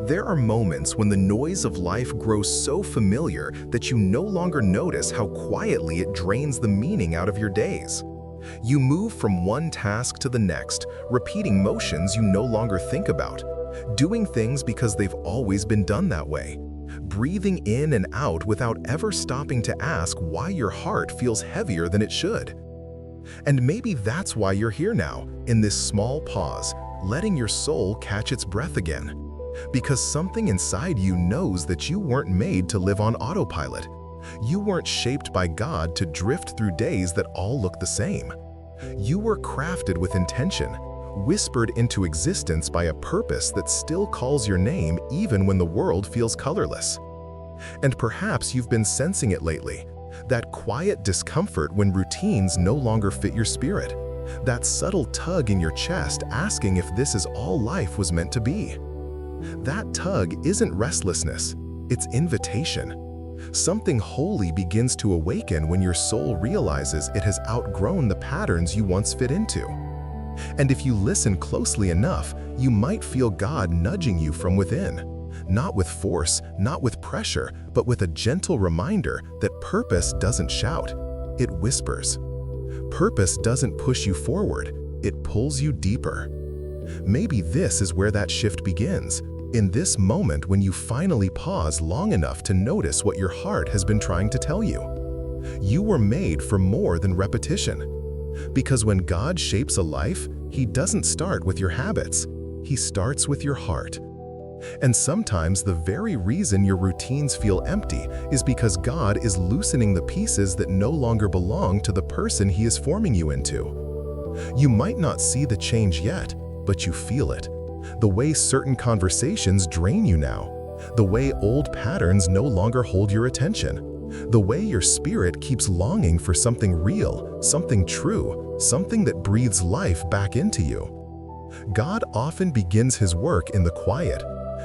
There are moments when the noise of life grows so familiar that you no longer notice how quietly it drains the meaning out of your days. You move from one task to the next, repeating motions you no longer think about, doing things because they've always been done that way, breathing in and out without ever stopping to ask why your heart feels heavier than it should. And maybe that's why you're here now, in this small pause, letting your soul catch its breath again. Because something inside you knows that you weren't made to live on autopilot. You weren't shaped by God to drift through days that all look the same. You were crafted with intention, whispered into existence by a purpose that still calls your name even when the world feels colorless. And perhaps you've been sensing it lately, that quiet discomfort when routines no longer fit your spirit, that subtle tug in your chest asking if this is all life was meant to be. That tug isn't restlessness, it's invitation. Something holy begins to awaken when your soul realizes it has outgrown the patterns you once fit into. And if you listen closely enough, you might feel God nudging you from within. Not with force, not with pressure, but with a gentle reminder that purpose doesn't shout, it whispers. Purpose doesn't push you forward, it pulls you deeper. Maybe this is where that shift begins, in this moment when you finally pause long enough to notice what your heart has been trying to tell you. You were made for more than repetition. Because when God shapes a life, He doesn't start with your habits, He starts with your heart. And sometimes the very reason your routines feel empty is because God is loosening the pieces that no longer belong to the person He is forming you into. You might not see the change yet, but you feel it. The way certain conversations drain you now, the way old patterns no longer hold your attention, the way your spirit keeps longing for something real, something true, something that breathes life back into you. God often begins His work in the quiet,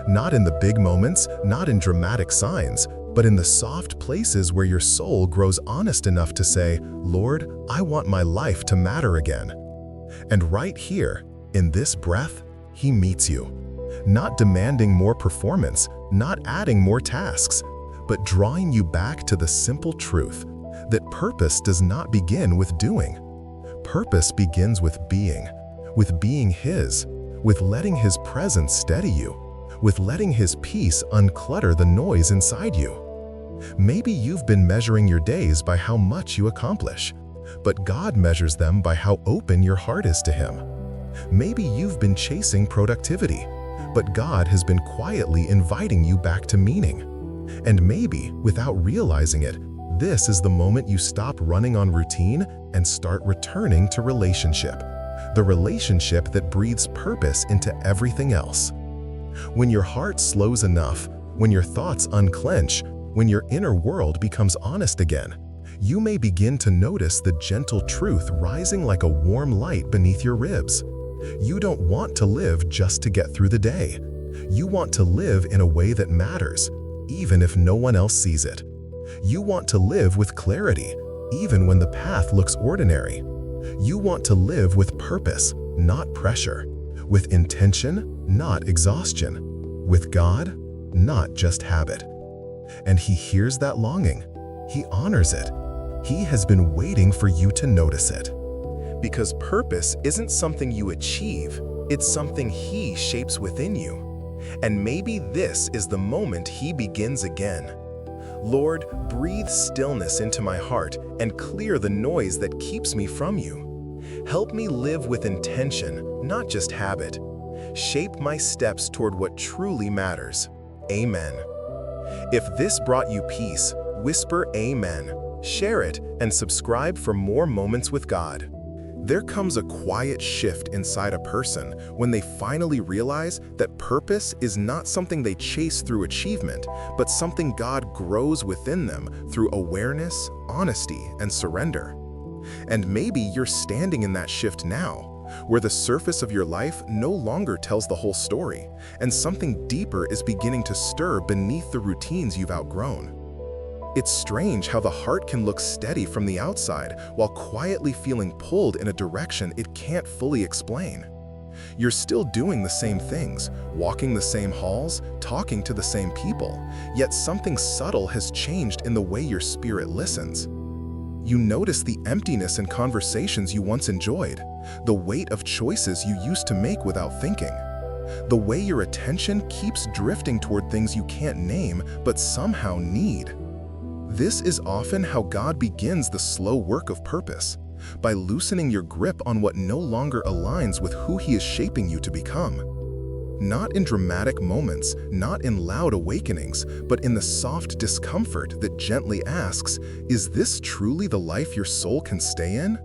not in the big moments, not in dramatic signs, but in the soft places where your soul grows honest enough to say, "Lord, I want my life to matter again." And right here, in this breath, He meets you, not demanding more performance, not adding more tasks, but drawing you back to the simple truth that purpose does not begin with doing. Purpose begins with being His, with letting His presence steady you, with letting His peace unclutter the noise inside you. Maybe you've been measuring your days by how much you accomplish, but God measures them by how open your heart is to Him. Maybe you've been chasing productivity, but God has been quietly inviting you back to meaning. And maybe, without realizing it, this is the moment you stop running on routine and start returning to relationship, the relationship that breathes purpose into everything else. When your heart slows enough, when your thoughts unclench, when your inner world becomes honest again, you may begin to notice the gentle truth rising like a warm light beneath your ribs. You don't want to live just to get through the day. You want to live in a way that matters, even if no one else sees it. You want to live with clarity, even when the path looks ordinary. You want to live with purpose, not pressure, with intention, not exhaustion, with God, not just habit. And He hears that longing. He honors it. He has been waiting for you to notice it. Because purpose isn't something you achieve, it's something He shapes within you. And maybe this is the moment He begins again. Lord, breathe stillness into my heart and clear the noise that keeps me from you. Help me live with intention, not just habit. Shape my steps toward what truly matters. Amen. If this brought you peace, whisper Amen, share it, and subscribe for more moments with God. There comes a quiet shift inside a person when they finally realize that purpose is not something they chase through achievement, but something God grows within them through awareness, honesty, and surrender. And maybe you're standing in that shift now, where the surface of your life no longer tells the whole story, and something deeper is beginning to stir beneath the routines you've outgrown. It's strange how the heart can look steady from the outside while quietly feeling pulled in a direction it can't fully explain. You're still doing the same things, walking the same halls, talking to the same people, yet something subtle has changed in the way your spirit listens. You notice the emptiness in conversations you once enjoyed, the weight of choices you used to make without thinking, the way your attention keeps drifting toward things you can't name but somehow need. This is often how God begins the slow work of purpose, by loosening your grip on what no longer aligns with who He is shaping you to become. Not in dramatic moments, not in loud awakenings, but in the soft discomfort that gently asks, is this truly the life your soul can stay in?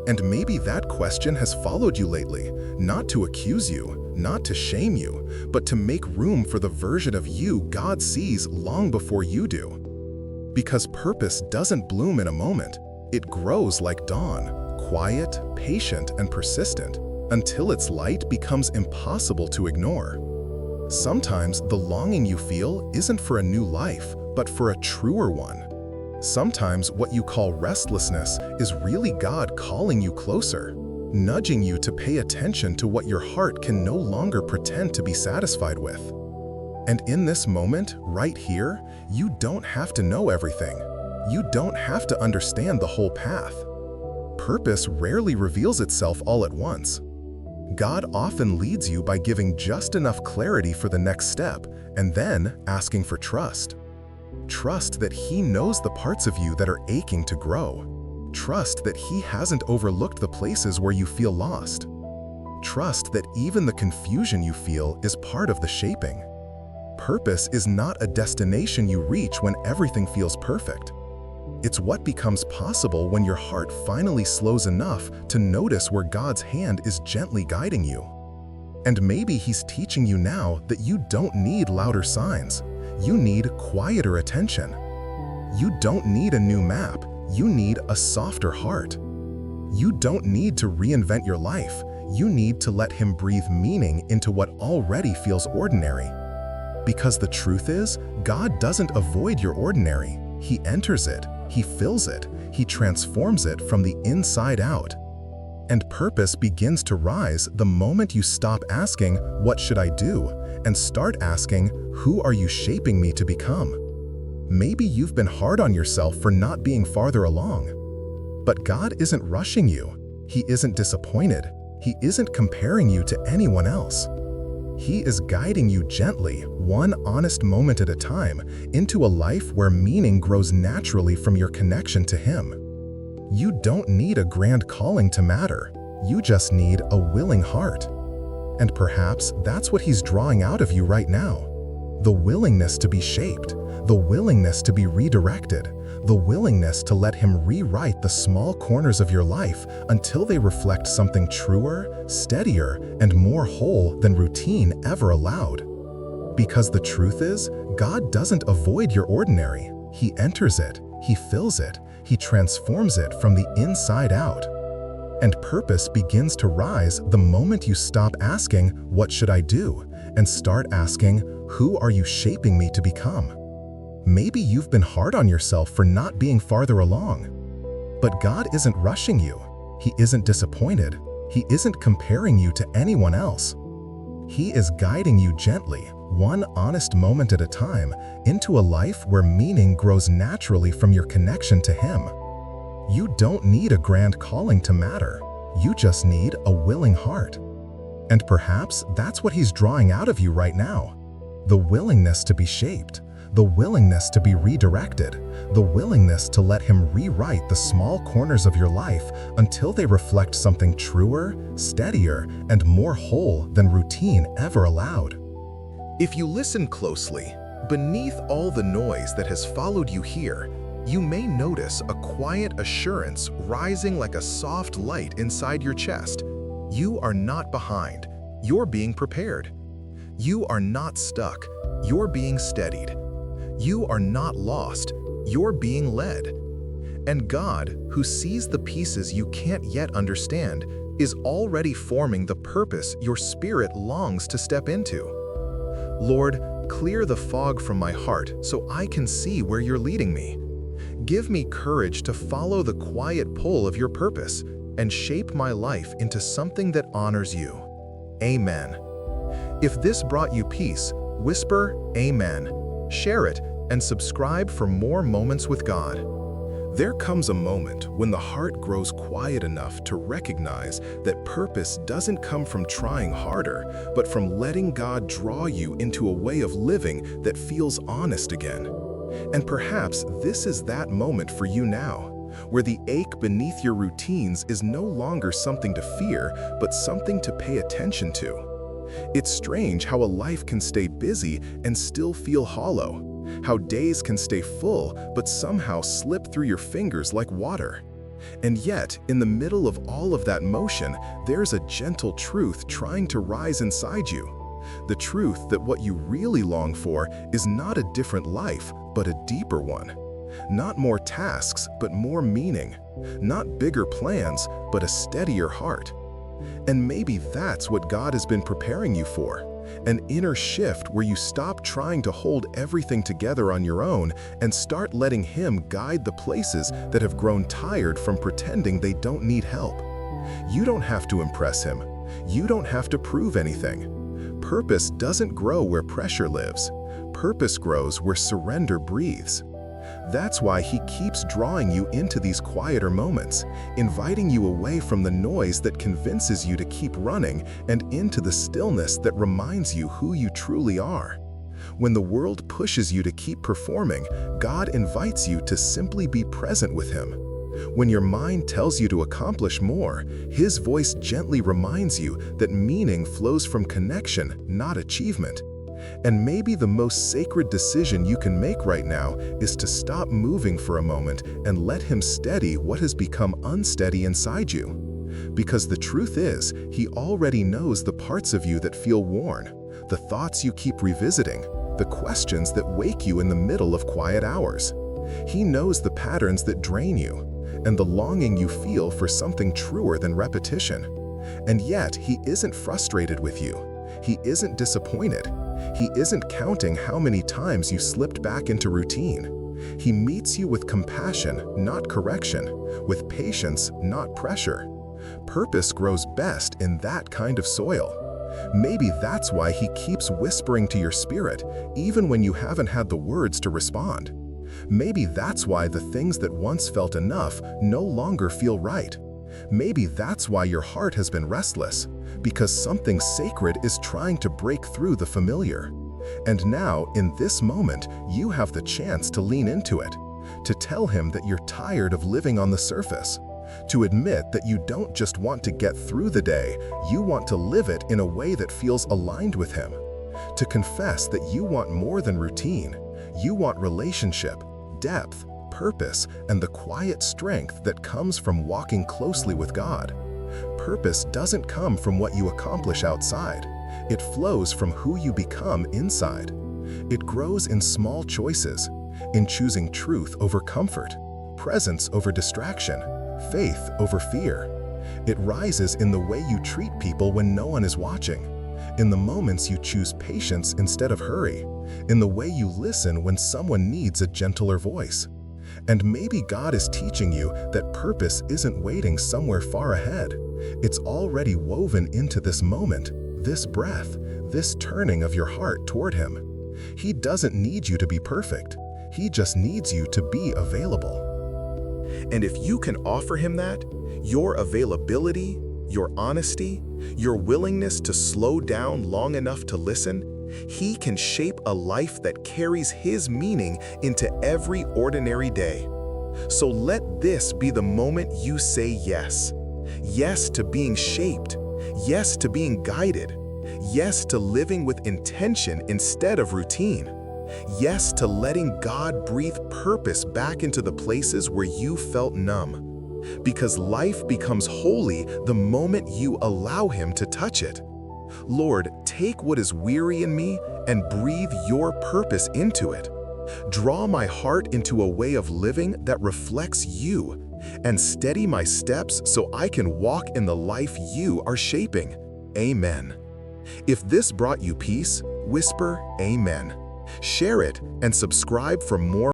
And maybe that question has followed you lately, not to accuse you, not to shame you, but to make room for the version of you God sees long before you do. Because purpose doesn't bloom in a moment. It grows like dawn, quiet, patient, and persistent, until its light becomes impossible to ignore. Sometimes the longing you feel isn't for a new life, but for a truer one. Sometimes what you call restlessness is really God calling you closer, nudging you to pay attention to what your heart can no longer pretend to be satisfied with. And in this moment, right here, you don't have to know everything. You don't have to understand the whole path. Purpose rarely reveals itself all at once. God often leads you by giving just enough clarity for the next step, and then asking for trust. Trust that He knows the parts of you that are aching to grow. Trust that He hasn't overlooked the places where you feel lost. Trust that even the confusion you feel is part of the shaping. Purpose is not a destination you reach when everything feels perfect. It's what becomes possible when your heart finally slows enough to notice where God's hand is gently guiding you. And maybe He's teaching you now that you don't need louder signs. You need quieter attention. You don't need a new map. You need a softer heart. You don't need to reinvent your life. You need to let Him breathe meaning into what already feels ordinary. Because the truth is, God doesn't avoid your ordinary. He enters it, He fills it, He transforms it from the inside out. And purpose begins to rise the moment you stop asking, "What should I do?" and start asking, "Who are you shaping me to become?" Maybe you've been hard on yourself for not being farther along. But God isn't rushing you. He isn't disappointed. He isn't comparing you to anyone else. He is guiding you gently, one honest moment at a time, into a life where meaning grows naturally from your connection to Him. You don't need a grand calling to matter. You just need a willing heart. And perhaps that's what He's drawing out of you right now. The willingness to be shaped, the willingness to be redirected, the willingness to let Him rewrite the small corners of your life until they reflect something truer, steadier, and more whole than routine ever allowed. Because the truth is, God doesn't avoid your ordinary. He enters it, He fills it, He transforms it from the inside out. And purpose begins to rise the moment you stop asking, "What should I do?" and start asking, "Who are you shaping me to become?" Maybe you've been hard on yourself for not being farther along. But God isn't rushing you. He isn't disappointed. He isn't comparing you to anyone else. He is guiding you gently, one honest moment at a time, into a life where meaning grows naturally from your connection to Him. You don't need a grand calling to matter. You just need a willing heart. And perhaps that's what He's drawing out of you right now. The willingness to be shaped, the willingness to be redirected, the willingness to let Him rewrite the small corners of your life until they reflect something truer, steadier, and more whole than routine ever allowed. If you listen closely, beneath all the noise that has followed you here, you may notice a quiet assurance rising like a soft light inside your chest. You are not behind. You're being prepared. You are not stuck. You're being steadied. You are not lost. You're being led. And God, who sees the pieces you can't yet understand, is already forming the purpose your spirit longs to step into. Lord, clear the fog from my heart so I can see where you're leading me. Give me courage to follow the quiet pull of your purpose and shape my life into something that honors you. Amen. If this brought you peace, whisper Amen. Share it and subscribe for more moments with God. There comes a moment when the heart grows quiet enough to recognize that purpose doesn't come from trying harder, but from letting God draw you into a way of living that feels honest again. And perhaps this is that moment for you now, where the ache beneath your routines is no longer something to fear, but something to pay attention to. It's strange how a life can stay busy and still feel hollow. How days can stay full, but somehow slip through your fingers like water. And yet, in the middle of all of that motion, there's a gentle truth trying to rise inside you. The truth that what you really long for is not a different life, but a deeper one. Not more tasks, but more meaning. Not bigger plans, but a steadier heart. And maybe that's what God has been preparing you for. An inner shift where you stop trying to hold everything together on your own and start letting Him guide the places that have grown tired from pretending they don't need help. You don't have to impress Him. You don't have to prove anything. Purpose doesn't grow where pressure lives. Purpose grows where surrender breathes. That's why He keeps drawing you into these quieter moments, inviting you away from the noise that convinces you to keep running and into the stillness that reminds you who you truly are. When the world pushes you to keep performing, God invites you to simply be present with Him. When your mind tells you to accomplish more, His voice gently reminds you that meaning flows from connection, not achievement. And maybe the most sacred decision you can make right now is to stop moving for a moment and let Him steady what has become unsteady inside you. Because the truth is, He already knows the parts of you that feel worn, the thoughts you keep revisiting, the questions that wake you in the middle of quiet hours. He knows the patterns that drain you, and the longing you feel for something truer than repetition. And yet, He isn't frustrated with you. He isn't disappointed. He isn't counting how many times you slipped back into routine. He meets you with compassion, not correction, with patience, not pressure. Purpose grows best in that kind of soil. Maybe that's why He keeps whispering to your spirit, even when you haven't had the words to respond. Maybe that's why the things that once felt enough no longer feel right. Maybe that's why your heart has been restless, because something sacred is trying to break through the familiar. And now, in this moment, you have the chance to lean into it, to tell Him that you're tired of living on the surface, to admit that you don't just want to get through the day, you want to live it in a way that feels aligned with Him, to confess that you want more than routine. You want relationship, depth, purpose, and the quiet strength that comes from walking closely with God. Purpose doesn't come from what you accomplish outside. It flows from who you become inside. It grows in small choices, in choosing truth over comfort, presence over distraction, faith over fear. It rises in the way you treat people when no one is watching, in the moments you choose patience instead of hurry, in the way you listen when someone needs a gentler voice. And maybe God is teaching you that purpose isn't waiting somewhere far ahead. It's already woven into this moment, this breath, this turning of your heart toward Him. He doesn't need you to be perfect. He just needs you to be available. And if you can offer Him that, your availability, your honesty, your willingness to slow down long enough to listen, He can shape a life that carries His meaning into every ordinary day. So let this be the moment you say yes. Yes to being shaped. Yes to being guided. Yes to living with intention instead of routine. Yes to letting God breathe purpose back into the places where you felt numb. Because life becomes holy the moment you allow Him to touch it. Lord, take what is weary in me and breathe your purpose into it. Draw my heart into a way of living that reflects you, and steady my steps so I can walk in the life you are shaping. Amen. If this brought you peace, whisper Amen. Share it and subscribe for more